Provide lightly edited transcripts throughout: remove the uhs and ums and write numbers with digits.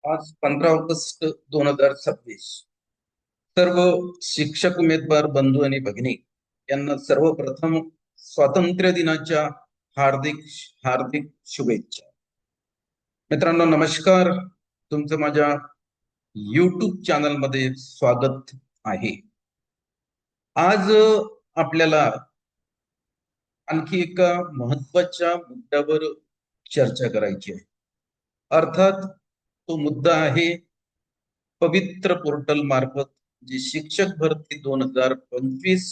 आज 15 ऑगस्ट 2026. सर्व शिक्षक उमेदवार बंधू आणि भगिनी यांना सर्वप्रथम स्वातंत्र्य दिनाच्या हार्दिक हार्दिक शुभेच्छा. मित्रांनो, नमस्कार. तुमचं माझ्या युट्यूब चॅनल मध्ये स्वागत आहे. आज आपल्याला आणखी एका महत्वाच्या मुद्द्यावर चर्चा करायची आहे. अर्थात तो मुद्दा आहे पवित्र पोर्टल मार्फत जी शिक्षक भरती 2025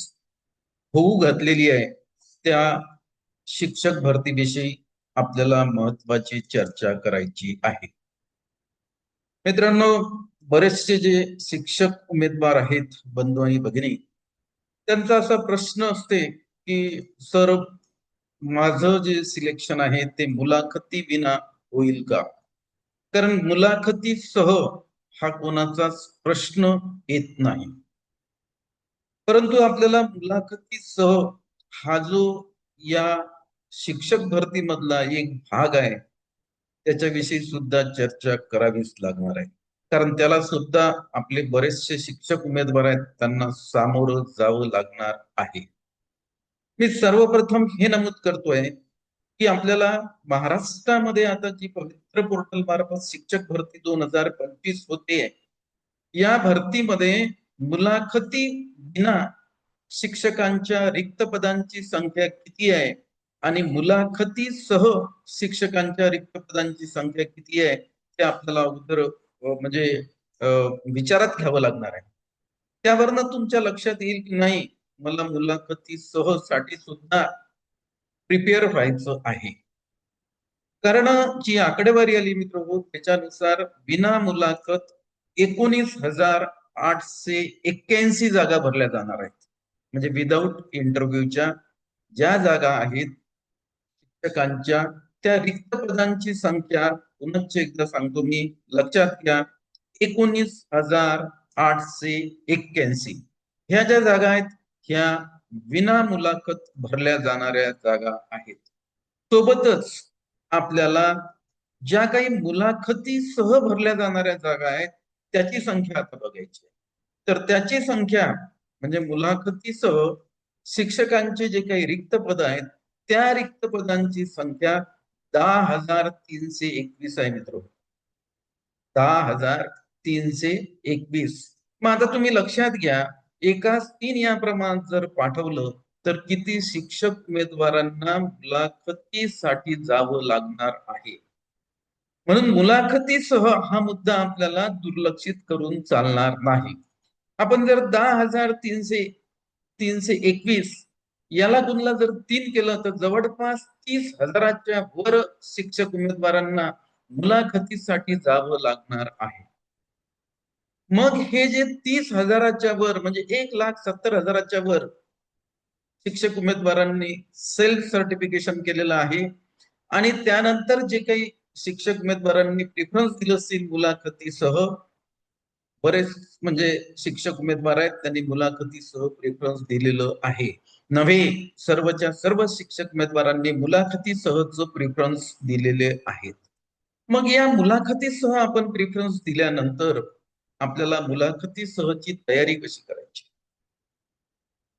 होऊ घातलेली आहे, त्या शिक्षक भरतीविषयी आपल्याला महत्वाची चर्चा करायची आहे. मित्रांनो, बरेचसे जे शिक्षक उमेदवार आहेत बंधू आणि भगिनी, त्यांचा असा प्रश्न असते की सर, माझं जे सिलेक्शन आहे ते मुलाखती विना होईल का? कारण मुलाखतीसह हा कोणाचाच प्रश्न येत नाही. परंतु आपल्याला मुलाखतीसह हा जो या शिक्षक भरतीमधला एक भाग आहे, त्याच्याविषयी सुद्धा चर्चा करावीच लागणार आहे. कारण त्याला सुद्धा आपले बरेचसे शिक्षक उमेदवार आहेत, त्यांना सामोरं जावं लागणार आहे. मी सर्वप्रथम हे नमूद करतोय की आपल्याला महाराष्ट्रामध्ये आता जी पवित्र पोर्टल मार्फत शिक्षक भरती 2025 होते, या भरतीमध्ये मुलाखती विना शिक्षकांच्या रिक्त पदांची संख्या किती आहे आणि मुलाखतीसह शिक्षकांच्या रिक्त पदांची संख्या किती आहे, ते आपल्याला अगोदर म्हणजे विचारात घ्यावं लागणार आहे. त्यावरनं तुमच्या लक्षात येईल की नाही, मला मुलाखतीसह साठी सुद्धा प्रिपेअर व्हायचं आहे. कारण जी आकडेवारी आली मित्र हो, त्याच्यानुसार विना मुलाखत 19,881 जागा भरल्या जाणार आहेत. म्हणजे विदाऊट इंटरव्ह्यूच्या ज्या जागा आहेत शिक्षकांच्या, त्या रिक्त पदांची संख्या पुनश्च एकदा सांगतो मी, लक्षात घ्या, 19,881. ह्या ज्या जागा आहेत ह्या विना मुलाखत भरल्या जाणाऱ्या जागा आहेत. सोबतच आपल्याला ज्या काही मुलाखतीसह भरल्या जाणाऱ्या जागा आहेत त्याची संख्या आता बघायची. तर त्याची संख्या म्हणजे मुलाखतीसह शिक्षकांचे जे काही रिक्त पद आहेत, त्या रिक्त पदांची संख्या 10,321 आहे मित्र. 10,321. मग आता तुम्ही लक्षात घ्या, एकाच 3 या प्रमाणात जर पाठवलं तर किती शिक्षक उमेदवारांना मुलाखतीसाठी जावं लागणार आहे. म्हणून मुलाखतीसह हा मुद्दा आपल्याला दुर्लक्षित करून चालणार नाही. आपण जर 10,321 याला गुणला जर 3 केलं तर जवळपास 30,000च्या वर शिक्षक उमेदवारांना मुलाखतीसाठी जावं लागणार आहे. मग हे जे 30,000च्या वर म्हणजे 1,70,000च्या वर शिक्षक उमेदवारांनी सेल्फ सर्टिफिकेशन केलेलं आहे आणि त्यानंतर जे काही शिक्षक उमेदवारांनी प्रिफरन्स दिलं असेल मुलाखतीसह, बरेच म्हणजे शिक्षक उमेदवार आहेत त्यांनी मुलाखतीसह प्रेफरन्स दिलेलं आहे. नव्हे, सर्वच्या सर्व शिक्षक उमेदवारांनी मुलाखतीसहच प्रेफरन्स दिलेले आहेत. मग या मुलाखतीसह आपण प्रेफरन्स दिल्यानंतर आपल्याला मुलाखतीसहची तयारी कशी करायची?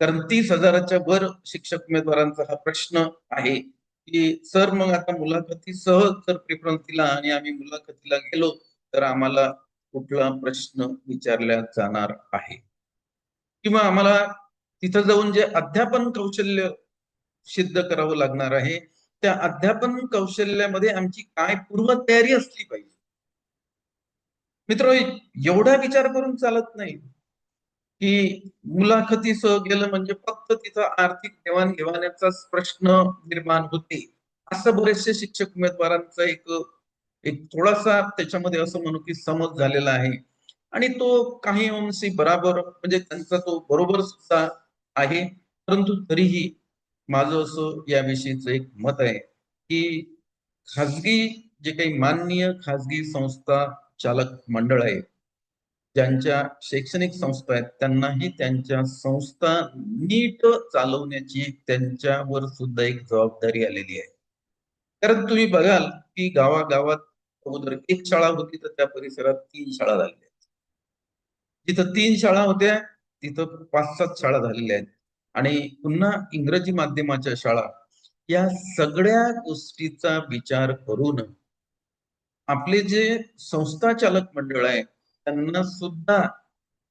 कारण 30,000च्या वर शिक्षक उमेदवारांचा हा प्रश्न आहे की सर, मग आता मुलाखतीसह जर प्रेफरन्स दिला आणि आम्ही मुलाखतीला गेलो तर आम्हाला कुठला प्रश्न विचारला जाणार आहे, किंवा आम्हाला तिथं जाऊन जे अध्यापन कौशल्य सिद्ध करावं लागणार आहे, त्या अध्यापन कौशल्यामध्ये आमची काय पूर्वतयारी असली पाहिजे. मित्र, एवढा विचार करून चालत नाही की मुलाखतीसह गेलं म्हणजे फक्त तिथं आर्थिक देवाणघेवाणीचाच प्रश्न निर्माण होते, असं बरेचसे शिक्षक उमेदवारांचा एक एक थोडासा त्याच्यामध्ये असं म्हणू की समज झालेला आहे. आणि तो काही अंशी बराबर म्हणजे त्यांचा तो बरोबर सुद्धा आहे. परंतु तरीही माझं असं याविषयीच एक मत आहे की खाजगी जे काही माननीय खाजगी संस्था चालक मंडळ आहे, ज्यांच्या शैक्षणिक संस्था आहेत, त्यांनाही त्यांच्या संस्था नीट चालवण्याची त्यांच्यावर सुद्धा एक जबाबदारी आलेली आहे. कारण तुम्ही बघाल की गावागावात अगोदर एक शाळा होती तर त्या परिसरात 3 शाळा झालेल्या आहेत. जिथं 3 शाळा होत्या तिथं 5-7 शाळा झालेल्या आहेत. आणि पुन्हा इंग्रजी माध्यमाच्या शाळा, या सगळ्या गोष्टीचा विचार करून आपले जे संस्था चालक मंडळ आहे त्यांना सुद्धा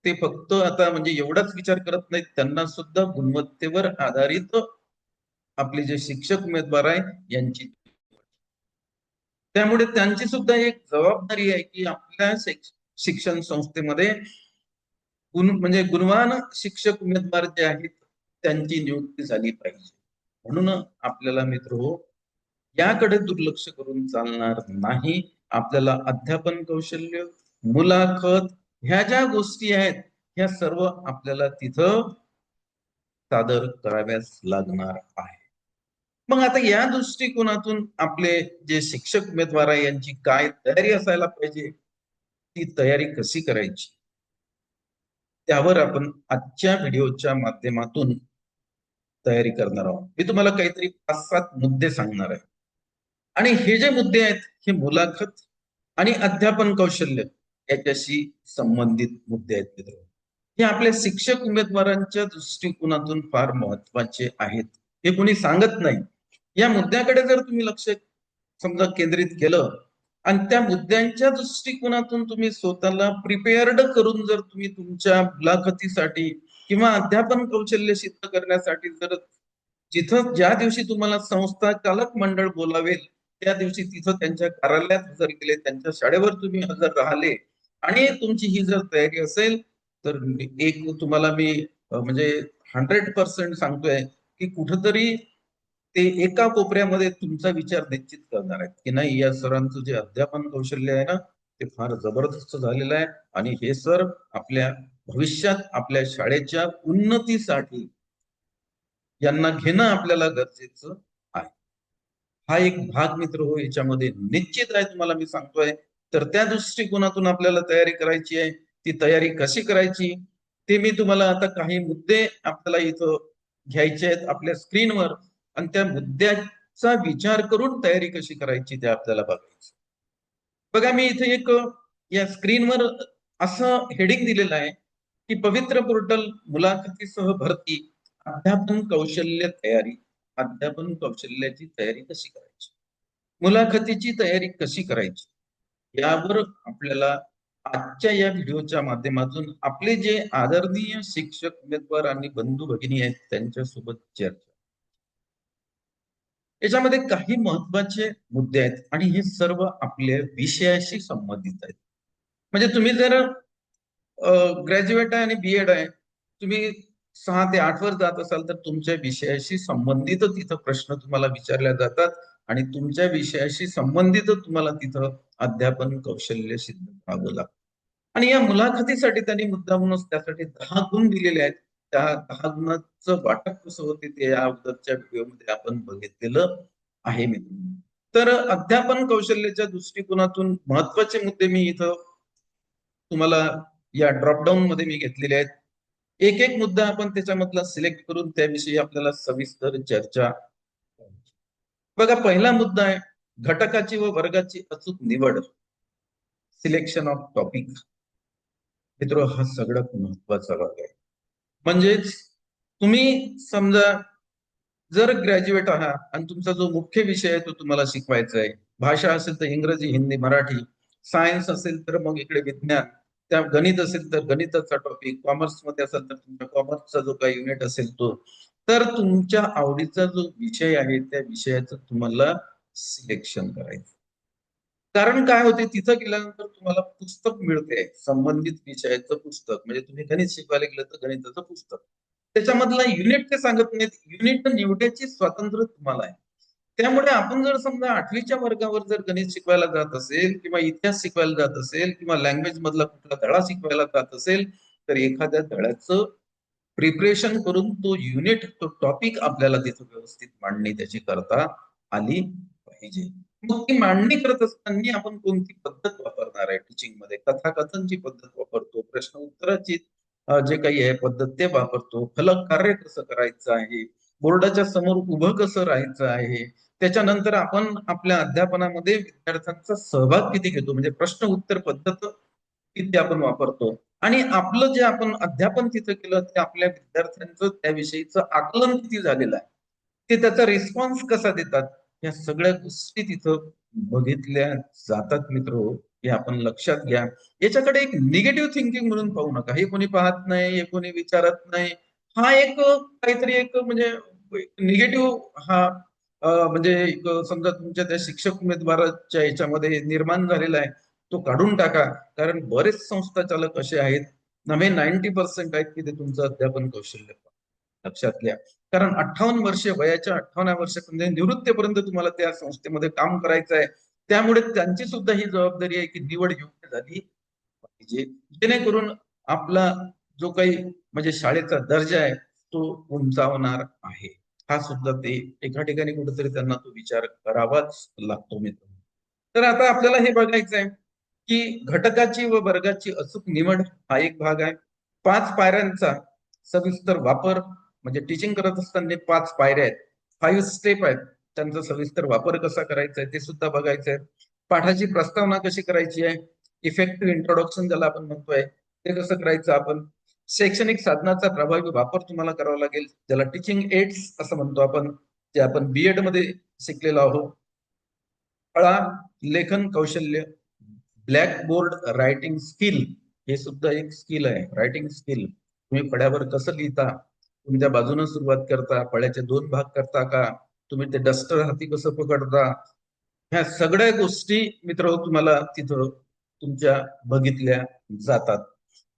ते फक्त आता म्हणजे एवढाच विचार करत नाहीत, त्यांना सुद्धा गुणवत्तेवर आधारित आपले जे शिक्षक उमेदवार आहे यांची, त्यामुळे त्यांची सुद्धा एक जबाबदारी आहे की आपल्या शिक्षण संस्थेमध्ये म्हणजे गुणवान शिक्षक उमेदवार जे आहेत त्यांची नियुक्ती झाली पाहिजे. म्हणून आपल्याला मित्र हो, याकडे दुर्लक्ष करून चालणार नाही. आपल्याला अध्यापन कौशल्य, मुलाखत ह्या ज्या गोष्टी आहेत ह्या सर्व आपल्याला तिथं सादर कराव्याच लागणार आहे. मग आता या दृष्टिकोनातून आपले जे शिक्षक उमेदवार आहे यांची काय तयारी असायला पाहिजे, ती तयारी कशी करायची, त्यावर आपण आजच्या व्हिडिओच्या माध्यमातून तयारी करणार आहोत. मी तुम्हाला काहीतरी 5-7 मुद्दे सांगणार आहे आणि हे जे मुद्दे आहेत हे मुलाखत आणि अध्यापन कौशल्य याच्याशी संबंधित मुद्दे आहेत मित्र. हे आपल्या शिक्षक उमेदवारांच्या दृष्टिकोनातून फार महत्वाचे आहेत. हे कोणी सांगत नाही. या मुद्द्याकडे जर तुम्ही लक्ष समजा केंद्रित केलं आणि त्या मुद्द्यांच्या दृष्टिकोनातून तुम्ही स्वतःला प्रिपेअर्ड करून जर तुम्ही तुमच्या मुलाखतीसाठी किंवा अध्यापन कौशल्य सिद्ध करण्यासाठी जर जिथं ज्या दिवशी तुम्हाला संस्था चालक मंडळ बोलावेल त्या दिवशी तिथं त्यांच्या कार्यालयात हजर केले, त्यांच्या शाळेवर तुम्ही हजर राहिले आणि तुमची ही जर तयारी असेल तर एक तुम्हाला मी म्हणजे 100% सांगतोय की कुठंतरी ते एका कोपऱ्यामध्ये तुमचा विचार निश्चित करणार आहेत की नाही, या सरांचं जे अध्यापन कौशल्य आहे ना ते फार जबरदस्त झालेलं आहे आणि हे सर आपल्या भविष्यात आपल्या शाळेच्या उन्नतीसाठी यांना घेणं आपल्याला गरजेचं आहे. हा एक भाग मित्र हो याच्यामध्ये निश्चित आहे, तुम्हाला मी सांगतोय. तर त्या दृष्टिकोनातून आपल्याला तयारी करायची आहे. ती तयारी कशी करायची ते मी तुम्हाला आता काही मुद्दे आपल्याला इथं घ्यायचे आहेत आपल्या स्क्रीनवर आणि त्या मुद्द्याचा विचार करून तयारी कशी करायची ते आपल्याला बघायचं. बघा मी इथे एक या स्क्रीनवर असं हेडिंग दिलेलं आहे की पवित्र पोर्टल मुलाखतीसह भरती अध्यापन कौशल्य तयारी. अध्यापन कौशल्याची तयारी कशी करायची, मुलाखतीची तयारी कशी करायची, यावर आपल्याला आजच्या या व्हिडिओच्या माध्यमातून आपले जे आदरणीय शिक्षक उमेदवार आणि बंधू भगिनी आहेत त्यांच्यासोबत चर्चा. याच्यामध्ये काही महत्वाचे मुद्दे आहेत आणि हे सर्व आपल्या विषयाशी संबंधित आहेत. म्हणजे तुम्ही जर ग्रॅज्युएट आहे आणि बीएड आहे, तुम्ही 6 ते 8 वर जात असाल तर तुमच्या विषयाशी संबंधित तिथं प्रश्न तुम्हाला विचारले जातात आणि तुमच्या विषयाशी संबंधित तुम्हाला तिथं अध्यापन कौशल्य सिद्ध करावं लागतं. आणि या मुलाखतीसाठी त्यांनी मुद्दामूनच त्यासाठी 10 गुण दिलेले आहेत. त्या 10 गुणांचं वाटप कसं होते ते या अगोदरच्या व्हिडिओमध्ये आपण बघितलेलं आहे मित्रांनो. तर अध्यापन कौशल्याच्या दृष्टिकोनातून महत्वाचे मुद्दे मी इथं तुम्हाला या ड्रॉपडाऊन मध्ये मी घेतलेले आहेत. एक एक मुद्दा आपण त्याच्यामधला सिलेक्ट करून त्याविषयी आपल्याला सविस्तर चर्चा. बघा पहिला मुद्दा आहे घटकाची व वर्गाची अचूक निवड, सिलेक्शन ऑफ टॉपिक. मित्र हा सगळ्यात महत्वाचा भाग आहे. म्हणजेच तुम्ही समजा जर ग्रॅज्युएट आहात आणि तुमचा जो मुख्य विषय आहे तो तुम्हाला शिकवायचा आहे, भाषा असेल तर इंग्रजी हिंदी मराठी, सायन्स असेल तर मग इकडे विज्ञान, त्या गणित असेल तर गणिताचा टॉपिक, कॉमर्स मध्ये असेल तर तुमच्या कॉमर्सचा जो काही युनिट असेल तो, तर तुमच्या आवडीचा जो विषय आहे त्या विषयाचं तुम्हाला सिलेक्शन करायचं. कारण काय होते तिथं गेल्यानंतर तुम्हाला पुस्तक मिळते संबंधित विषयाचं पुस्तक, म्हणजे तुम्ही गणित शिकवायला गेलं तर गणिताचं पुस्तक, त्याच्यामधला युनिट ते सांगत नाहीत, युनिट निवडायची स्वातंत्र्य तुम्हाला आहे. त्यामुळे आपण जर समजा 8वीच्या वर्गावर जर गणित शिकवायला जात असेल किंवा इतिहास शिकवायला जात असेल किंवा लँग्वेज मधला कुठला धडा शिकवायला जात असेल तर एखाद्या धड्याचं प्रिपरेशन करून तो युनिट तो टॉपिक आपल्याला तिथं व्यवस्थित मांडणी त्याची करता आली पाहिजे. मग ती मांडणी करत असताना आपण कोणती पद्धत वापरणार आहे टीचिंग मध्ये, कथाकथनची पद्धत वापरतो, प्रश्न उत्तराची जे काही आहे पद्धत ते वापरतो, फलक कार्य कसं करायचं आहे, बोर्डाच्या समोर उभं कसं राहायचं आहे, त्याच्यानंतर आपण आपल्या अध्यापनामध्ये विद्यार्थ्यांचा सहभाग किती घेतो, म्हणजे प्रश्न उत्तर पद्धत किती आपण वापरतो, आणि आपलं जे आपण अध्यापन तिथं केलं ते आपल्या विद्यार्थ्यांचं त्याविषयीचं आकलन किती झालेलं आहे, ते त्याचा रिस्पॉन्स कसा देतात, या सगळ्या गोष्टी तिथं बघितल्या जातात मित्र. हे आपण लक्षात घ्या. याच्याकडे एक निगेटिव्ह थिंकिंग म्हणून पाहू नका. हे कोणी पाहत नाही, हे कोणी विचारत नाही, हा एक काहीतरी एक म्हणजे निगेटिव्ह हा म्हणजे एक समजा तुमच्या त्या शिक्षक उमेदवाराच्या याच्यामध्ये निर्माण झालेला आहे, तो काढून टाका. कारण बरेच संस्था चालक असे आहेत, नवे 90% आहेत की ते तुमचं अध्यापन कौशल्य लक्षात घ्या. कारण 58 वर्षे वयाच्या 58 वर्षापर्यंत निवृत्तीपर्यंत तुम्हाला त्या संस्थेमध्ये काम करायचं आहे. त्यामुळे त्यांची सुद्धा ही जबाबदारी आहे की निवड योग्य झाली पाहिजे, जेणेकरून आपला जो काही म्हणजे शाळेचा दर्जा आहे तो उंचावणार आहे. हा सुद्धा ते एका ठिकाणी कुठेतरी त्यांना तो विचार करावाच लागतो मित्र. तर आता आपल्याला हे बघायचं आहे की घटकाची व वर्गाची अचूक निवड हा एक भाग आहे. 5 पायऱ्यांचा सविस्तर वापर, म्हणजे टीचिंग करत असताना 5 पायऱ्या आहेत, 5 स्टेप आहेत, त्यांचा सविस्तर वापर कसा करायचा आहे ते सुद्धा बघायचं आहे. पाठाची प्रस्तावना कशी करायची आहे, इफेक्टिव्ह इंट्रोडक्शन ज्याला आपण म्हणतोय ते कसं करायचं आपण. शैक्षणिक साधनाचा प्रभावी वापर तुम्हाला करावा लागेल, ज्याला टीचिंग एड्स असं म्हणतो आपण, जे आपण बीएड मध्ये शिकलेलो आहोत. फळा लेखन कौशल्य, ब्लॅक बोर्ड रायटिंग स्किल, हे सुद्धा एक स्किल आहे, रायटिंग स्किल. तुम्ही फळ्यावर कसं लिहिता, कोणत्या बाजूने सुरुवात करता, फळ्याचे 2 भाग करता का, तुम्ही ते डस्टर हाती कसं पकडता, ह्या सगळ्या गोष्टी मित्र तुम्हाला तिथं तुमच्या बघितल्या जातात.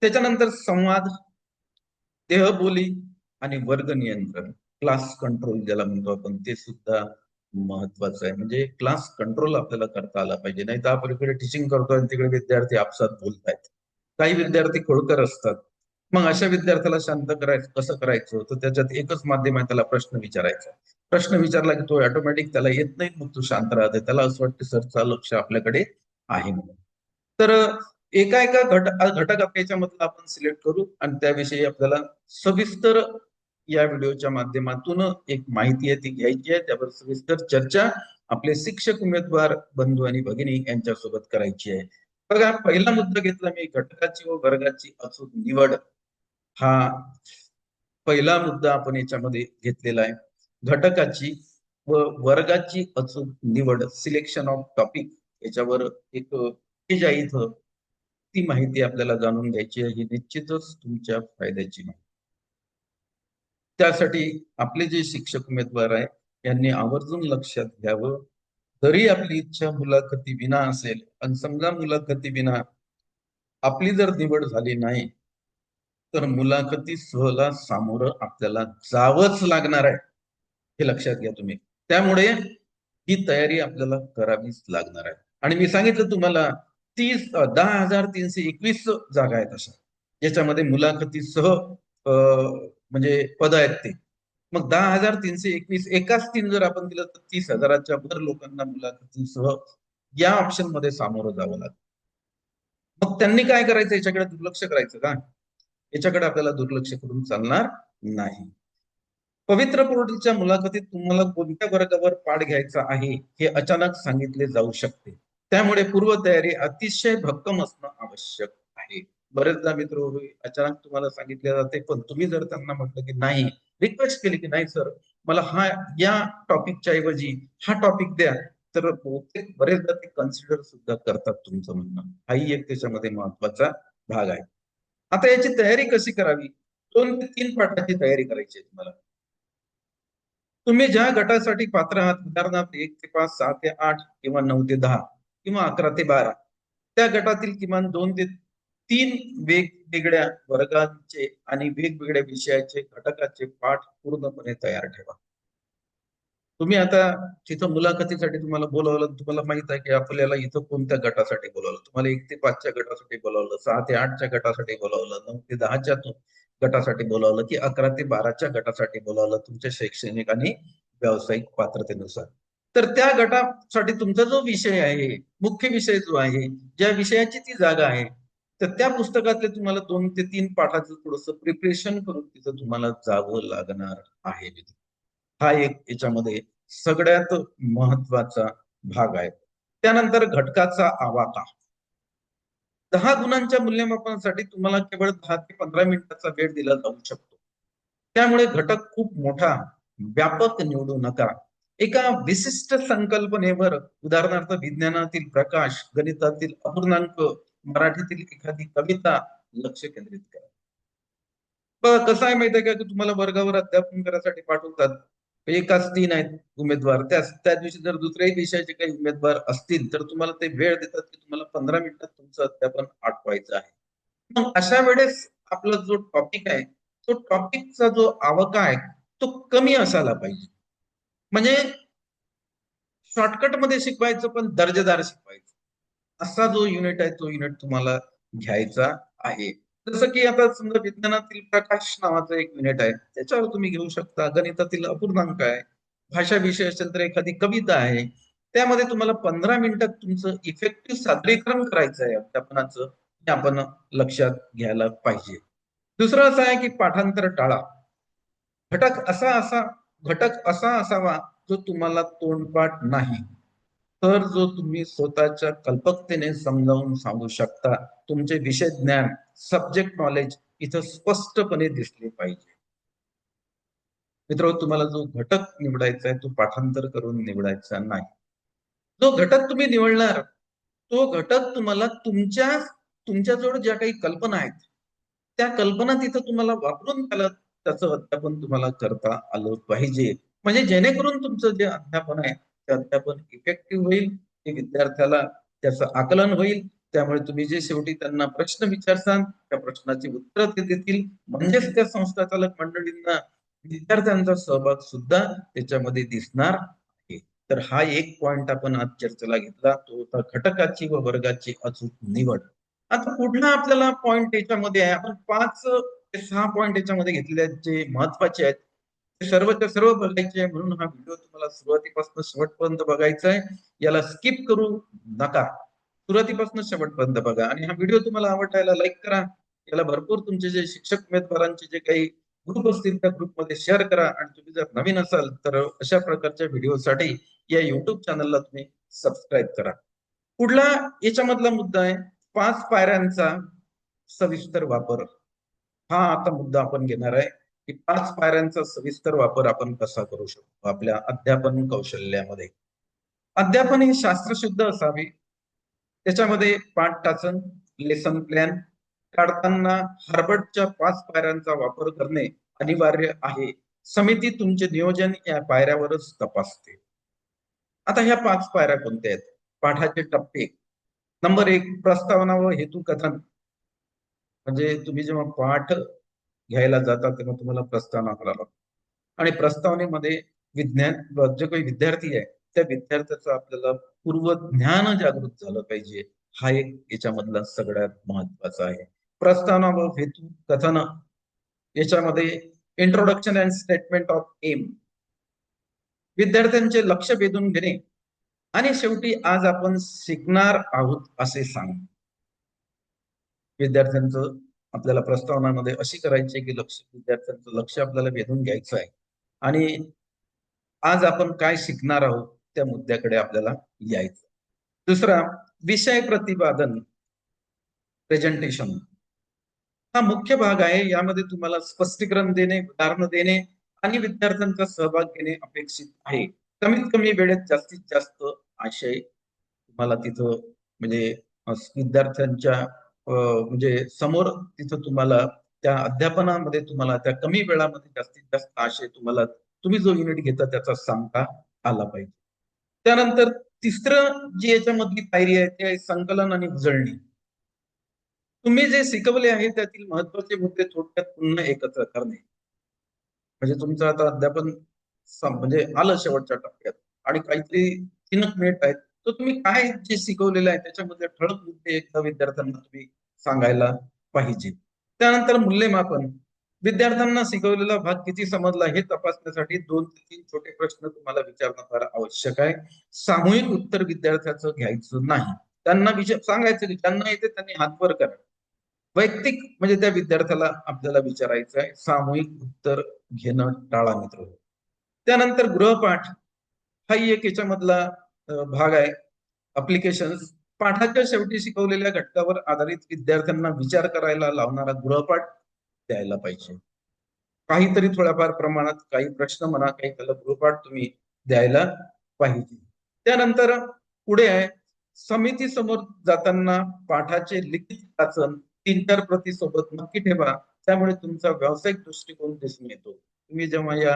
त्याच्यानंतर संवाद, देहबोली आणि वर्ग नियंत्रण, क्लास कंट्रोल ज्याला म्हणतो आपण, ते सुद्धा महत्वाचं आहे. म्हणजे क्लास कंट्रोल आपल्याला करता आला पाहिजे. नाही तर आपण इकडे टीचिंग करतोय आणि तिकडे विद्यार्थी आपसात बोलतायत. काही विद्यार्थी खोडकर असतात. मग अशा विद्यार्थ्याला शांत करायचं कसं करायचं, तर त्याच्यात एकच माध्यम आहे, त्याला प्रश्न विचारायचा. प्रश्न विचारला की तो ऑटोमॅटिक त्याला येत नाही, मग तो शांत राहते, त्याला असं वाटतं सरचं लक्ष आपल्याकडे आहे म्हणून. तर एका एका घटक याच्यामधला आपण सिलेक्ट करू आणि त्याविषयी आपल्याला सविस्तर या व्हिडिओच्या माध्यमातून एक माहिती आहे ती घ्यायची आहे. त्यावर सविस्तर चर्चा आपले शिक्षक उमेदवार बंधू आणि भगिनी यांच्यासोबत करायची आहे. बघा, पहिला मुद्दा घेतला मी, घटकाची व वर्गाची अचूक निवड. हा पहिला मुद्दा आपण याच्यामध्ये घेतलेला आहे. घटकाची व वर्गाची अचूक निवड, सिलेक्शन ऑफ टॉपिक, याच्यावर एक पेज आहे इथं, ती माहिती आपल्याला जाणून घ्यायची आहे. ही निश्चितच तुमच्या फायद्याची माहिती. त्यासाठी आपले जे शिक्षक उमेदवार आहे यांनी आवर्जून लक्षात घ्यावं, जरी आपली इच्छा मुलाखती विना असेल आणि समजा मुलाखती विना आपली जर निवड झाली नाही, तर मुलाखती सहला सामोरं आपल्याला जावंच लागणार आहे, हे लक्षात घ्या तुम्ही. त्यामुळे ही तयारी आपल्याला करावीच लागणार आहे. आणि मी सांगितलं तुम्हाला 10,321 जागा आहेत अशा, ज्याच्यामध्ये मुलाखतीसह म्हणजे पद आहेत ते. मग 10,321 एकाच तीन जर आपण दिलं तर 30,000च्या वर लोकांना मुलाखतीसह या ऑप्शन मध्ये सामोरं जावं लागतं. मग त्यांनी काय करायचं, याच्याकडे दुर्लक्ष करायचं का? याच्याकडे आपल्याला दुर्लक्ष करून चालणार नाही. पवित्र पोर्टलच्या मुलाखतीत तुम्हाला कोणत्या वर्गावर पाठ घ्यायचा आहे हे अचानक सांगितले जाऊ शकते. त्यामुळे पूर्वतयारी अतिशय भक्कम असणं आवश्यक आहे. बरेचदा मित्र अचानक तुम्हाला सांगितले जाते, पण तुम्ही जर त्यांना म्हटलं की नाही, रिक्वेस्ट केली की नाही सर, मला हा या टॉपिकच्या ऐवजी हा टॉपिक द्या, तर बहुतेक बरेचदा ते कन्सिडर सुद्धा करतात तुमचं म्हणणं. हाही एक त्याच्यामध्ये महत्वाचा भाग आहे. आता याची तयारी कशी करावी? 2 ते 3 पाठाची तयारी करायची आहे तुम्हाला. तुम्ही ज्या गटासाठी पात्र आहात, उदाहरणार्थ 1 ते 5, 6 ते 8 किंवा 9 ते 10 किंवा 11 ते 12, त्या गटातील किमान 2 ते 3 वेगवेगळ्या वर्गांचे आणि वेगवेगळ्या विषयाचे घटकाचे पाठ पूर्णपणे तयार ठेवा. तुम्ही आता तिथं मुलाखतीसाठी तुम्हाला बोलावलं, तुम्हाला माहित आहे की आपल्याला इथं कोणत्या गटासाठी बोलावलं. तुम्हाला 1 ते 5च्या गटासाठी बोलावलं, 6 ते 8च्या गटासाठी बोलावलं, 9 ते 10च्या गटासाठी बोलावलं, की 11 ते 12च्या गटासाठी बोलावलं, तुमच्या शैक्षणिक आणि व्यावसायिक पात्रतेनुसार. तर त्या गटासाठी तुमचा जो विषय आहे, मुख्य विषय जो आहे, ज्या विषयाची ती जागा आहे, तर त्या पुस्तकातले तुम्हाला 2 ते 3 पाठाचं थोडंसं प्रिपरेशन करून तिथं तुम्हाला जावं लागणार आहे. हा एक याच्यामध्ये सगळ्यात महत्वाचा भाग आहे. त्यानंतर घटकाचा आवाका. 10 गुणांच्या मूल्यमापनासाठी तुम्हाला केवळ 10 ते 15 मिनिटाचा वेळ दिला जाऊ शकतो. त्यामुळे घटक खूप मोठा, व्यापक निवडू नका. एका विशिष्ट संकल्पनेवर, उदाहरणार्थ विज्ञानातील प्रकाश, गणितातील अपूर्णांक, मराठीतील एखादी कविता लक्ष केंद्रित करा. कसं आहे माहिती आहे का, की तुम्हाला वर्गावर अध्यापन करायसाठी पाठवतात. एकाच 3 आहेत उमेदवार. त्या दिवशी जर दुसऱ्याही विषयाचे काही उमेदवार असतील, तर तुम्हाला ते वेळ देतात, की तुम्हाला 15 मिनिटात तुमचं अध्यापन आटवायचं आहे. मग अशा वेळेस आपला जो टॉपिक आहे, तो टॉपिकचा जो आवका आहे, तो कमी असायला पाहिजे. म्हणजे शॉर्टकट मध्ये शिकवायचं, पण दर्जेदार शिकवायचं. असा जो युनिट आहे, तो युनिट तुम्हाला घ्यायचा आहे. जसं की आता समजा विज्ञानातील प्रकाश नावाचं एक युनिट आहे, त्याच्यावर तुम्ही घेऊ शकता. गणितातील अपूर्णांक आहे, भाषा विषय असेल तर एखादी कविता आहे. त्यामध्ये तुम्हाला 15 मिनिटात तुमचं इफेक्टिव्ह सादरीकरण करायचं आहे अध्यापनाचं, हे आपण लक्षात घ्यायला पाहिजे. दुसरं असं आहे की पाठांतर टाळा. घटक असा असा घटक असा असावा जो तुम्हाला तोंडपाठ नाही, तर जो तुम्ही स्वतःच्या कल्पकतेने समजावून सांगू शकता. तुमचे विषय ज्ञान, सब्जेक्ट नॉलेज इथं स्पष्टपणे दिसले पाहिजे. मित्रांनो, तुम्हाला जो घटक निवडायचा आहे, तो पाठांतर करून निवडायचा नाही. जो घटक तुम्ही निवडणार, तो घटक तुम्हाला तुमच्याजवळ ज्या काही कल्पना आहेत, त्या कल्पना तिथं तुम्हाला वापरून त्याचं अध्यापन तुम्हाला करता आलं पाहिजे. म्हणजे जेणेकरून तुमचं जे अध्यापन आहे, ते अध्यापन इफेक्टिव्ह होईल, ते विद्यार्थ्याला त्याचं आकलन होईल. त्यामुळे तुम्ही जे शेवटी त्यांना प्रश्न विचारसाल, त्या प्रश्नाची उत्तरं ते देतील. म्हणजेच त्या संस्था चालक मंडळींना विद्यार्थ्यांचा सहभाग सुद्धा त्याच्यामध्ये दिसणार आहे. तर हा एक पॉइंट आपण आज चर्चेला घेतला, तो होता घटकाची व वर्गाची अचूक निवड. आता पुढला आपल्याला पॉइंट याच्यामध्ये आहे, आपण 5 ते 6 पॉइंट याच्यामध्ये घेतलेले आहेत, जे महत्वाचे आहेत. ते सर्वच्या सर्व बघायचे आहे, म्हणून हा व्हिडिओ तुम्हाला सुरुवातीपासून शेवटपर्यंत बघायचा आहे. याला स्किप करू नका. सुरुवातीपासून शेवटपर्यंत बघा आणि हा व्हिडिओ तुम्हाला आवडला लाईक करा. याला भरपूर तुमचे जे शिक्षक उमेदवारांचे जे काही ग्रुप असतील त्या ग्रुपमध्ये शेअर करा. आणि तुम्ही जर नवीन असाल तर अशा प्रकारच्या व्हिडिओसाठी या युट्यूब चॅनलला तुम्ही सबस्क्राईब करा. पुढला याच्यामधला मुद्दा आहे 5 पायऱ्यांचा सविस्तर वापर. हा आता मुद्दा आपण घेणार आहे की 5 पायऱ्यांचा सविस्तर वापर आपण कसा करू शकतो आपल्या अध्यापन कौशल्यामध्ये. अध्यापन हे शास्त्रशुद्ध असावे. त्याच्यामध्ये पाठ टाचन, लेसन प्लॅन काढताना हार्वर्डच्या 5 पायऱ्यांचा वापर करणे अनिवार्य आहे. समिती तुमचे नियोजन या पायऱ्यावरच तपासते. आता ह्या 5 पायऱ्या कोणत्या आहेत? पाठाचे टप्पे. नंबर 1, प्रस्तावना व हेतू कथन. म्हणजे तुम्ही जेव्हा पाठ घ्यायला जाता तेव्हा तुम्हाला प्रस्तावना करावं लागतं. आणि प्रस्तावनेमध्ये जे काही विद्यार्थी आहे, त्या विद्यार्थ्याचं आपल्याला पूर्व ज्ञान जागृत झालं पाहिजे. हा एक याच्यामधला सगळ्यात महत्वाचा आहे. प्रस्तावना व हेतू कथन याच्यामध्ये introduction and statement of aim, विद्यार्थ्यांचे लक्ष वेधून घेणे आणि शेवटी आज आपण शिकणार आहोत असे सांग. विद्यार्थ्यांचं आपल्याला प्रस्तावनामध्ये अशी करायची की विद्यार्थ्यांचं लक्ष आपल्याला वेधून घ्यायचं आहे आणि आज आपण काय शिकणार आहोत त्या मुद्द्याकडे आपल्याला यायचं. दुसरा, विषय प्रतिपादन, प्रेझेंटेशन. हा मुख्य भाग आहे. यामध्ये तुम्हाला स्पष्टीकरण देणे, उदाहरण देणे आणि विद्यार्थ्यांचा सहभाग घेणे अपेक्षित आहे. कमीत कमी वेळेत जास्तीत जास्त आशय तुम्हाला तिथं म्हणजे विद्यार्थ्यांच्या म्हणजे समोर तिथं तुम्हाला त्या अध्यापनामध्ये तुम्हाला त्या कमी वेळामध्ये जास्तीत जास्त आशय तुम्हाला तुम्ही जो युनिट घेता त्याचा सांगता आला पाहिजे. त्यानंतर तिसरं जी याच्यामधली पायरी आहे ते आहे संकलन आणि उजळणी. तुम्ही जे शिकवले आहे त्यातील महत्वाचे मुद्दे थोडक्यात पुन्हा एकत्र करणे. म्हणजे तुमचं आता अध्यापन म्हणजे आलं शेवटच्या टप्प्यात आणि काहीतरी 3 मिनिट आहेत, तर तुम्ही काय जे शिकवलेलं आहे त्याच्यामध्ये ठळक मुद्दे एकदा विद्यार्थ्यांना तुम्ही सांगायला पाहिजे. त्यानंतर मूल्यमापन. विद्यार्थ्यांना शिकवलेला भाग किती समजला हे तपासण्यासाठी 2 ते 3 छोटे प्रश्न तुम्हाला विचारणं फार आवश्यक आहे. सामूहिक उत्तर विद्यार्थ्याचं घ्यायचं नाही. त्यांना विचार सांगायचं की ज्यांना येते त्यांनी हात वर करा. वैयक्तिक म्हणजे त्या विद्यार्थ्याला आपल्याला विचारायचं आहे. सामूहिक उत्तर घेणं टाळा मित्र. त्यानंतर गृहपाठ. हाही एक याच्यामधला भाग आहे. अप्लिकेशन पाठाच्या शेवटी शिकवलेल्या घटकावर आधारित विद्यार्थ्यांना विचार करायला लावणारा गृहपाठ द्यायला पाहिजे. काहीतरी थोड्याफार प्रमाणात काही प्रश्न म्हणा, काही त्याला गृहपाठ तुम्ही द्यायला पाहिजे. त्यानंतर पुढे आहे, समिती समोर जाताना पाठाचे लिखित वाचन 3-4 प्रती सोबत नक्की ठेवा. त्यामुळे तुमचा व्यावसायिक दृष्टिकोन दिसून येतो. तुम्ही जेव्हा या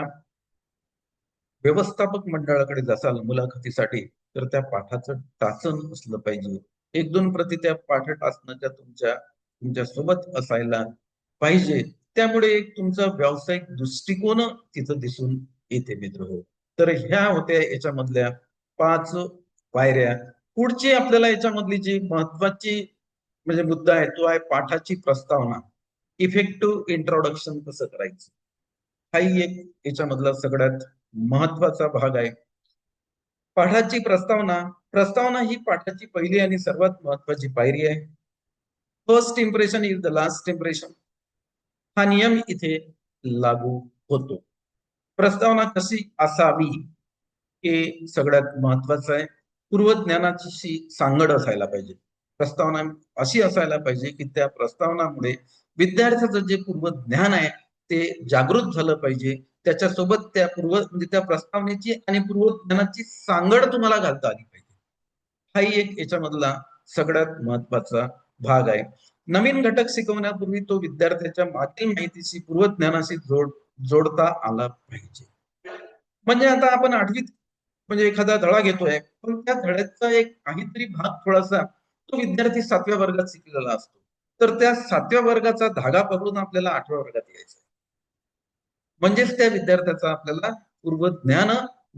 व्यवस्थापक मंडळाकडे जासाल मुलाखतीसाठी, तर त्या पाठाचं टाचन असलं पाहिजे. 1-2 प्रती त्या पाठ टाचण्याच्या तुमच्या सोबत असायला पाहिजे. त्यामुळे एक तुमचा व्यावसायिक दृष्टिकोन तिथं दिसून येते मित्रहो. तर ह्या होत्या याच्यामधल्या 5 पायऱ्या. पुढची आपल्याला याच्यामधली जी महत्वाची म्हणजे मुद्दा आहे तो आहे पाठाची प्रस्तावना. इफेक्टिव्ह इंट्रोडक्शन कसं करायचं, हाही एक याच्यामधला सगळ्यात महत्वाचा भाग आहे. पाठाची प्रस्तावना प्रस्तावना ही पाठाची पहिली आणि सर्वात महत्वाची पायरी आहे. First impression is the last impression, हा नियम इथे लागू होतो. प्रस्तावना कशी असावी हे सगळ्यात महत्वाचं आहे. पूर्वज्ञानाची सांगड असायला पाहिजे. प्रस्तावना अशी असायला पाहिजे की त्या प्रस्तावनामुळे विद्यार्थ्याचं जे पूर्वज्ञान आहे ते जागृत झालं पाहिजे. त्याच्यासोबत म्हणजे त्या प्रस्तावनेची आणि पूर्वज्ञानाची सांगड तुम्हाला घालता आली पाहिजे. हाही एक याच्यामधला सगळ्यात महत्वाचा भाग आहे. नवीन घटक शिकवण्यापूर्वी तो विद्यार्थ्याच्या मागील माहितीशी पूर्वज्ञानाशी जोडता आला पाहिजे. म्हणजे आता आपण 8वीत म्हणजे एखादा धडा घेतोय, पण त्या धड्याचा एक काहीतरी भाग थोडासा तो विद्यार्थी 7व्या वर्गात शिकलेला असतो. तर त्या 7व्या वर्गाचा धागा पकडून आपल्याला 8व्या वर्गात यायचं. म्हणजेच त्या विद्यार्थ्याचा आपल्याला पूर्वज्ञान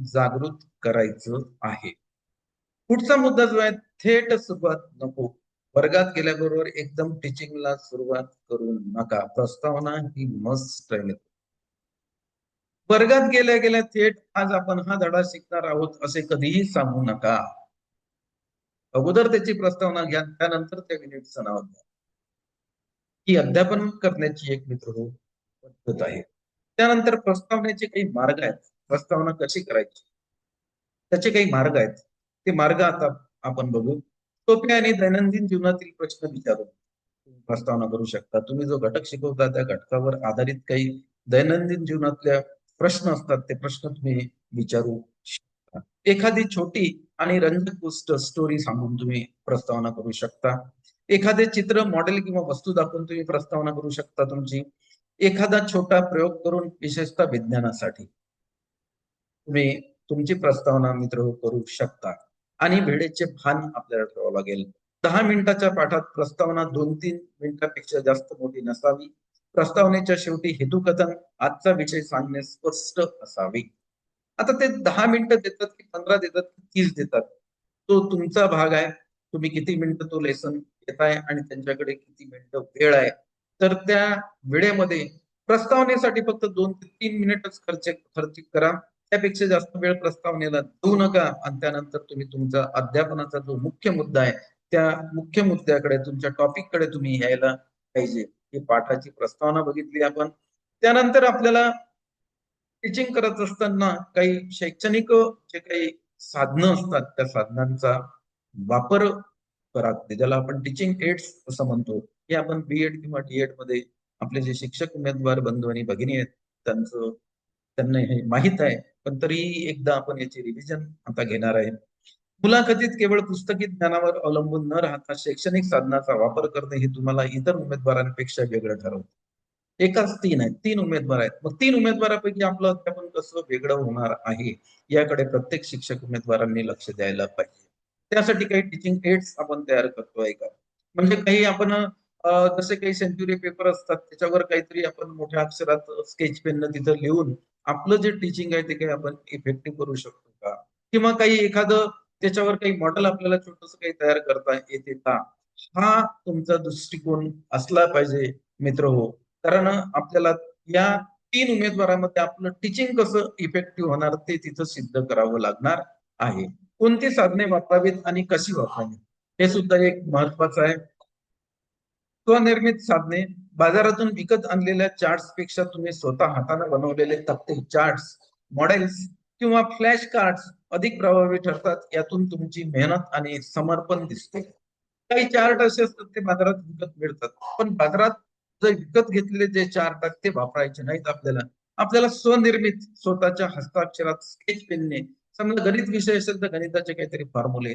जागृत करायचं आहे. पुढचा मुद्दा जो आहे, थेट सुरुवात नको. वर्गात गेल्याबरोबर एकदम टीचिंगला सुरुवात करू नका. प्रस्तावना ही मस्ट आहे. वर्गात गेल्या गेल्या थेट आज आपण हा धडा शिकणार आहोत असे कधीही सांगू नका. अगोदर त्याची प्रस्तावना घ्या, त्यानंतर त्या युनिटचं नाव घ्या. ही अध्यापन करण्याची एक मित्र पद्धत आहे. त्यानंतर प्रस्तावनेचे काही मार्ग आहेत. प्रस्तावना कशी करायची त्याचे काही मार्ग आहेत. ते मार्ग आता आपण बघू. सोपे आणि दैनंदिन जीवनातील प्रश्न विचारून प्रस्तावना करू शकता. तुम्ही जो घटक शिकवता त्या घटकावर आधारित काही दैनंदिन जीवनातल्या प्रश्न असतात, ते प्रश्न तुम्ही विचारू शकता. एखादी छोटी आणि रंजक गोष्ट स्टोरी सांगून तुम्ही प्रस्तावना करू शकता. एखादे चित्र, मॉडेल किंवा वस्तू दाखवून तुम्ही प्रस्तावना करू शकता तुमची. एखादा छोटा प्रयोग करून, विशेषतः विज्ञानासाठी तुम्ही तुमची प्रस्तावना मित्र करू शकता. आणि वेळेचे भान आपल्याला ठेवावं लागेल. 10 मिनिटाच्या पाठात प्रस्तावना 2-3 मिनिटापेक्षा जास्त मोठी नसावी. प्रस्तावनेच्या शेवटी हेतुकथन, आजचा विषय सांगणे स्पष्ट असावे. आता ते 10 मिनिटं देतात की 15 देतात की 30 देतात, तो तुमचा भाग आहे. तुम्ही किती मिनिटं तो लेसन घेताय आणि त्यांच्याकडे किती मिनिटं वेळ आहे. तर त्या वेळेमध्ये प्रस्तावनेसाठी फक्त 2 ते 3 मिनिटच खर्च करा. त्यापेक्षा जास्त वेळ प्रस्तावनेला देऊ नका. आणि त्यानंतर तुम्ही तुमचा अध्यापनाचा जो मुख्य मुद्दा आहे त्या मुख्य मुद्द्याकडे, तुमच्या टॉपिककडे तुम्ही यायला पाहिजे. ही पाठाची प्रस्तावना बघितली आपण. त्यानंतर आपल्याला टीचिंग करत असताना काही शैक्षणिक जे काही साधनं असतात त्या साधनांचा वापर करा, ज्याला आपण टीचिंग एड्स असं म्हणतो. हे आपण बीएड किंवा डीएड मध्ये आपले जे शिक्षक उमेदवार बंधू आणि भगिनी आहेत त्यांना हे माहित आहे, पण तरीही एकदा आपण याची रिव्हिजन आता घेणार आहे. मुलाखतीत केवळ पुस्तकी ज्ञानावर अवलंबून न राहता शैक्षणिक साधनाचा वापर करणे हे तुम्हाला इतर उमेदवारांपेक्षा वेगळं ठरवतं. एकाच 3 आहेत, 3 उमेदवार आहेत. मग 3 उमेदवारापैकी आपलं अध्यापन कसं वेगळं होणार आहे याकडे प्रत्येक शिक्षक उमेदवारांनी लक्ष द्यायला पाहिजे. त्यासाठी काही टीचिंग एड्स आपण तयार करतोय का, म्हणजे काही आपण जसे काही सेंच्युरी पेपर असतात त्याच्यावर काहीतरी आपण मोठ्या अक्षरात स्केच पेन तिथं लिहून आपलं जे टीचिंग आहे ते काही आपण इफेक्टिव्ह करू शकतो का, किंवा काही एखादं त्याच्यावर काही मॉडेल आपल्याला छोटस काही तयार करता येते का, हा तुमचा दृष्टिकोन असला पाहिजे मित्र हो. कारण आपल्याला या 3 उमेदवारांमध्ये आपलं टीचिंग कसं इफेक्टिव्ह होणार ते तिथं सिद्ध करावं लागणार आहे. कोणती साधने वापरावीत आणि कशी वापरावी हे सुद्धा एक महत्वाचं आहे. स्वनिर्मित साधने, बाजारातून विकत आणलेल्या चार्ट्स पेक्षा तुम्ही स्वतः हाताने बनवलेले तक्ते, चार्ट्स, मॉडेल्स किंवा फ्लॅश कार्ड्स अधिक प्रभावी ठरतात यातून तुमची मेहनत आणि समर्पण दिसते. काही चार्ट असे असतात ते बाजारात विकत मिळतात, पण बाजारात जर विकत घेतलेले जे चार्ट आहेत ते वापरायचे नाहीत. आपल्याला स्वनिर्मित स्वतःच्या हस्ताक्षरात स्केच पेनने, समजा गणित विषय असेल तर गणिताचे काहीतरी फॉर्म्युले,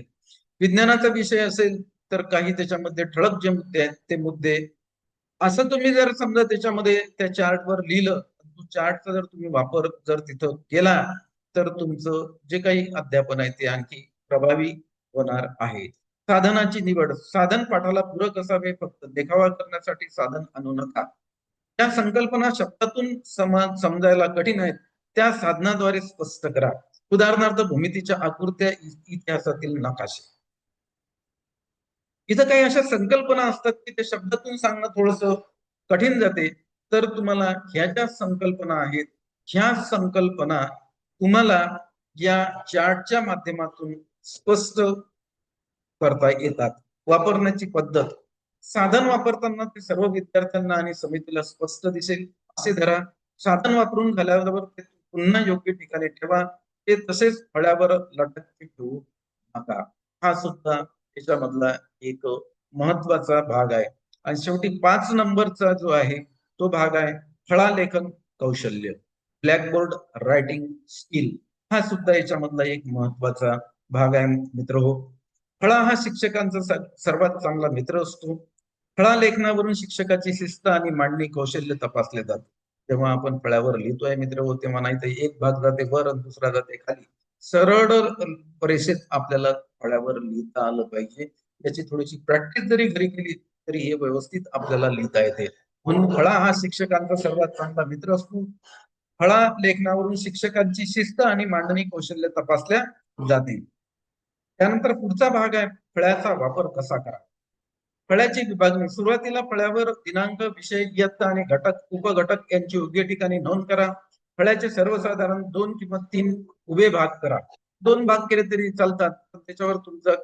विज्ञानाचा विषय असेल तर काही त्याच्यामध्ये ठळक जे मुद्दे आहेत ते मुद्दे, असं तुम्ही जर समजा त्याच्यामध्ये त्या चार्टवर लिहिलं, तो चार्टचा जर तुम्ही वापर जर तिथं केला तर तुमचं जे काही अध्यापन आहे ते आणखी प्रभावी होणार आहे. साधनाची निवड, साधन पाठाला पूरक असावे, फक्त देखावा करण्यासाठी साधन आणू नका. त्या संकल्पना शब्दातून समजायला कठीण आहेत, त्या साधनाद्वारे स्पष्ट करा. उदाहरणार्थ भूमितीच्या आकृत्या, इतिहासातील नकाशे. इथं काही अशा संकल्पना असतात की ते शब्दातून सांगणं थोडस कठीण जाते. तर तुम्हाला ह्या ज्या संकल्पना आहेत, ह्या संकल्पना तुम्हाला या चार्टच्या माध्यमातून स्पष्ट करता येतात. वापरण्याची पद्धत, साधन वापरताना ते सर्व विद्यार्थ्यांना आणि समितीला स्पष्ट दिसेल असे धरा. साधन वापरून झाल्यावर ते पुन्हा योग्य ठिकाणी ठेवा. ते तसेच फळ्यावर लटकते ठेवू नका. हा सुद्धा त्याच्यामधला एक महत्वाचा भाग आहे. आणि शेवटी 5 नंबरचा जो आहे तो भाग आहे फळालेखन कौशल्य, ब्लॅकबोर्ड रायटिंग स्किल. हा सुद्धा याच्यामधला एक महत्वाचा भाग आहे मित्र. फळा हा शिक्षकांचा सर्वात चांगला मित्र असतो. फळा लेखनावरून शिक्षकाची शिस्त आणि मांडणी कौशल्य तपासले जाते. जेव्हा आपण फळ्यावर लिहितोय मित्र हो, तेव्हा नाही तर एक भाग जाते वर आणि दुसरा जाते खाली. सरळ रेषेत आपल्याला फळ्यावर लिहिता आलं पाहिजे. त्याची थोडीशी प्रॅक्टिस जरी घरी केली तरी हे व्यवस्थित आपल्याला लिहिता येते. म्हणून फळा हा शिक्षकांचा सर्वात चांगला मित्र असतो. फळा लेखनावरून शिक्षकांची शिस्त आणि मांडणी कौशल्य तपासल्या जाते. त्यानंतर पुढचा भाग आहे फळ्याचा वापर कसा करा. फळ्याची विभागणी, सुरुवातीला फळ्यावर दिनांक, विषय, इयत्ता आणि घटक, उपघटक यांची योग्य ठिकाणी नोंद करा. फळ्याचे सर्वसाधारण 2 किंवा 3 उभे भाग करा. 2 भाग केले तरी चालतात, पण त्याच्यावर तुमचं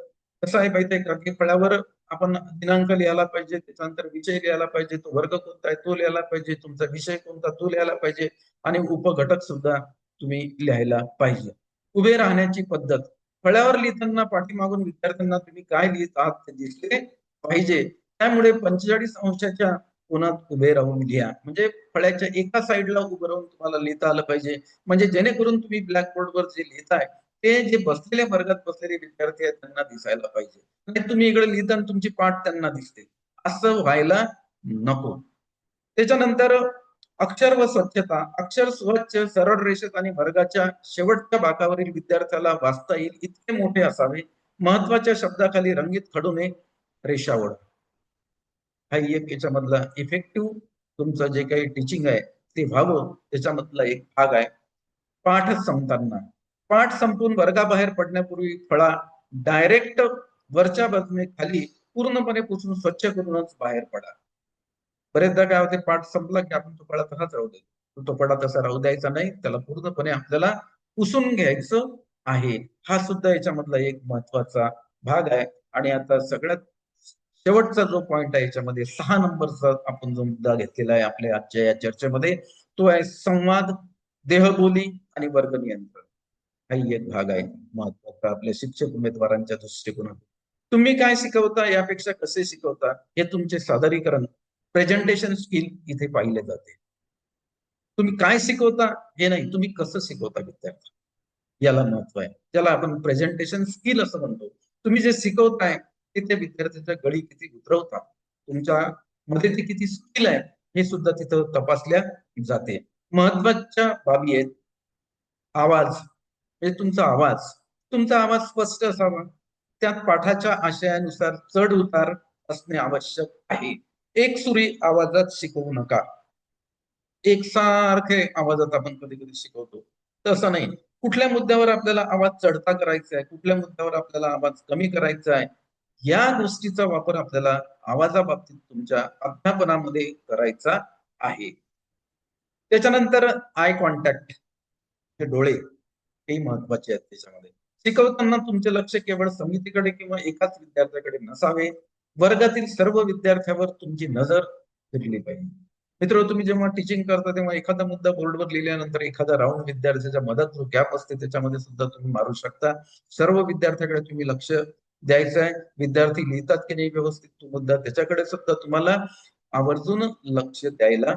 कसं आहे माहिती का की फळ्यावर आपण दिनांक लिहायला पाहिजे, त्याच्यानंतर विषय लिहायला पाहिजे, तो वर्ग कोणता आहे तो लिहायला पाहिजे, तुमचा विषय कोणता तो लिहायला पाहिजे आणि उपघटक सुद्धा तुम्ही लिहायला पाहिजे. उभे राहण्याची पद्धत, फळ्यावर लिहिताना पाठीमागून विद्यार्थ्यांना तुम्ही काय लिहित आहात ते दिसले पाहिजे. त्यामुळे 45 अंशाच्या कोनात उभे राहून लिहा. म्हणजे फळ्याच्या एका साईडला उभं राहून तुम्हाला लिहिता आलं पाहिजे. म्हणजे जेणेकरून तुम्ही ब्लॅकबोर्डवर जे लिहिताय ते जे बसलेले वर्गात बसलेले विद्यार्थी आहेत त्यांना दिसायला पाहिजे. म्हणजे तुम्ही इकडे लिहिताना तुमची पाठ त्यांना दिसते, असं व्हायला नको. त्याच्यानंतर अक्षर व स्वच्छता, अक्षर स्वच्छ, सरळ रेषेत आणि वर्गाच्या शेवटच्या भागावरील विद्यार्थ्याला वाचता येईल इतके मोठे असावे. महत्वाच्या शब्दाखाली रंगीत खडूने रेषावड. हा एक याच्यामधला इफेक्टिव्ह तुमचं जे काही टीचिंग आहे ते व्हावं त्याच्यामधला एक भाग आहे. पाठ संपताना, पाठ संपून वर्गाबाहेर पडण्यापूर्वी फळा डायरेक्ट वरच्या बाजूने खाली पूर्णपणे पुसून स्वच्छ करूनच बाहेर पडा. बरेचदा काय होते, पाठ संपला की आपण तो फळा तसाच राहू देतो. तो फळा तसा राहू द्यायचा नाही, त्याला पूर्णपणे आपल्याला पुसून घ्यायचं आहे. हा सुद्धा याच्यामधला एक महत्वाचा भाग आहे. आणि आता सगळ्यात शेवटचा जो पॉइंट आहे याच्यामध्ये 6 नंबरचा आपण जो मुद्दा घेतलेला आहे आपल्या आजच्या या चर्चेमध्ये, तो आहे संवाद, देहबोली आणि वर्ग नियंत्रण. हाही एक भाग आहे महत्वाचा आपल्या शिक्षक उमेदवारांच्या दृष्टिकोनातून. तुम्ही काय शिकवता यापेक्षा कसे शिकवता हे तुमचे सादरीकरण, प्रेझेंटेशन स्किल इथे पाहिले जाते. तुम्ही काय शिकवता हे नाही, तुम्ही कसं शिकवता विद्यार्थी याला महत्व आहे. त्याला आपण प्रेझेंटेशन स्किल असं म्हणतो. तुम्ही जे शिकवताय ते त्या विद्यार्थ्याच्या गळी किती उतरवतात, तुमच्या मध्ये ते किती स्किल आहे हे सुद्धा तिथं तपासल्या जाते. महत्वाच्या बाबी आहेत आवाज, म्हणजे तुमचा आवाज स्पष्ट असावा. त्यात पाठाच्या आशयानुसार चढ उतार असणे आवश्यक आहे. एकसुरी आवाजात शिकवू नका. एकसारखे आवाजात आपण कधी कधी शिकवतो, तसं नाही. कुठल्या मुद्द्यावर आपल्याला आवाज चढता करायचा आहे, कुठल्या मुद्द्यावर आपल्याला आवाज कमी करायचा आहे, या गोष्टीचा वापर आपल्याला आवाजाबाबतीत तुमच्या अध्यापनामध्ये करायचा आहे. त्याच्यानंतर आय कॉन्टॅक्ट, हे डोळे, हे महत्वाचे आहेत त्याच्यामध्ये. शिकवताना तुमचे लक्ष केवळ समितीकडे किंवा एकाच विद्यार्थ्याकडे नसावे, वर्गातील सर्व विद्यार्थ्यांवर तुमची नजर फिरली पाहिजे. मित्र, तुम्ही जेव्हा टीचिंग करता तेव्हा एखादा मुद्दा बोर्डवर लिहिल्यानंतर एखादा राऊंड विद्यार्थ्याच्या मधात जो गॅप असते त्याच्यामध्ये सुद्धा तुम्ही मारू शकता. सर्व विद्यार्थ्याकडे तुम्ही लक्ष द्यायचं आहे. विद्यार्थी लिहितात की नाही व्यवस्थित तो मुद्दा, त्याच्याकडे सुद्धा तुम्हाला आवर्जून लक्ष द्यायला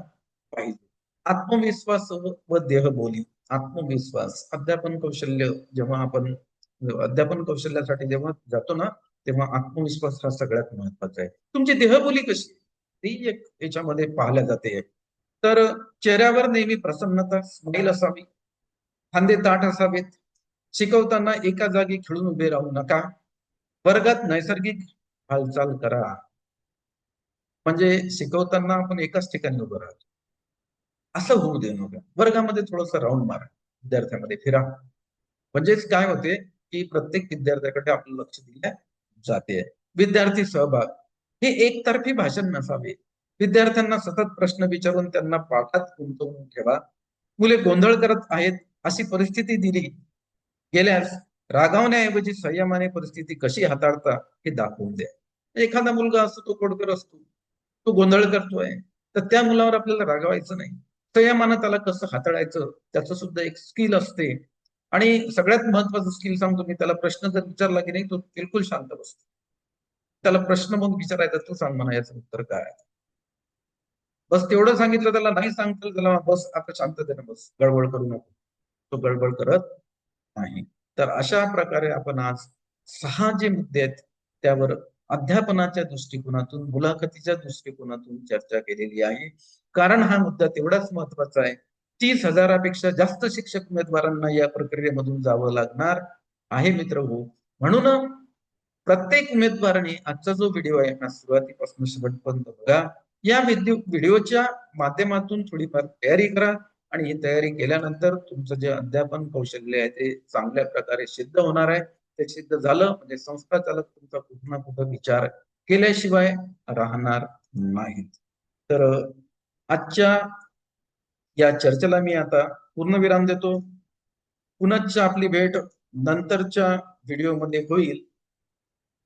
पाहिजे. आत्मविश्वास व देहबोली. आत्मविश्वास, अध्यापन कौशल्य, जेव्हा आपण अध्यापन कौशल्यासाठी जेव्हा जातो ना, तेव्हा आत्मविश्वास हा सगळ्यात महत्वाचा आहे. तुमची देहबोली कशी आहे? ती एक याच्यामध्ये पाहिल्या जाते. तर चेहऱ्यावर नेहमी प्रसन्नता, स्माईल असावी, खांदे ताठ असावेत, शिकवताना एका जागी खिळून उभे राहू नका, वर्गात नैसर्गिक हालचाल करा. म्हणजे शिकवताना आपण एकाच ठिकाणी उभं राहतो असं होऊ देऊ नका. वर्गामध्ये थोडंसं राऊंड मारा, विद्यार्थ्यामध्ये फिरा. म्हणजेच काय होते की प्रत्येक विद्यार्थ्याकडे आपलं लक्ष दिले जाते. विद्यार्थी सहभाग, हे एकतर्फी भाषण नसावे. विद्यार्थ्यांना सतत प्रश्न विचारून त्यांना पाठात गुंतवून ठेवा. मुले गोंधळ करत आहेत अशी परिस्थिती दिली गेल्यास रागावण्याऐवजी संयमाने परिस्थिती कशी हाताळता हे दाखवून द्या. एखादा मुलगा असतो, तो खोडकर असतो, तो गोंधळ करतोय, तर त्या मुलावर आपल्याला रागवायचं नाही. संयमानं त्याला कसं हाताळायचं त्याचं सुद्धा एक स्किल असते. आणि सगळ्यात महत्वाचं स्किल सांगतो मी, त्याला प्रश्न जर विचारला की नाही तो बिलकुल शांत बसतो. त्याला प्रश्न मग विचारायचा, तू सांग म्हणा याचं उत्तर काय आहे. बस तेवढं सांगितलं त्याला, नाही सांगतो त्याला बस आता शांततेने बस, गडबड करू नको. तो गडबड करत नाही. तर अशा प्रकारे आपण आज 6 जे मुद्दे आहेत त्यावर अध्यापनाच्या दृष्टिकोनातून, मुलाखतीच्या दृष्टिकोनातून चर्चा केलेली आहे. कारण हा मुद्दा तेवढाच महत्वाचा आहे. 30,000पेक्षा जास्त शिक्षक उमेदवारांना या प्रक्रियेमधून जावं लागणार आहे मित्र हो. म्हणून प्रत्येक उमेदवाराने आजचा जो व्हिडिओ आहे हा सुरुवातीपासून शेवटपर्यंत बघा. या व्हिडिओच्या माध्यमातून थोडीफार तयारी करा आणि ही तयारी केल्यानंतर तुमचं जे अध्यापन कौशल्य आहे ते चांगल्या प्रकारे सिद्ध होणार आहे. ते सिद्ध झालं म्हणजे संस्था चालक तुमचा कुठं ना कुठं विचार केल्याशिवाय राहणार नाहीत. तर आजच्या या चर्चेला मी आता पूर्णविराम देतो. पुनश्च आपली भेट नंतरच्या व्हिडिओमध्ये होईल.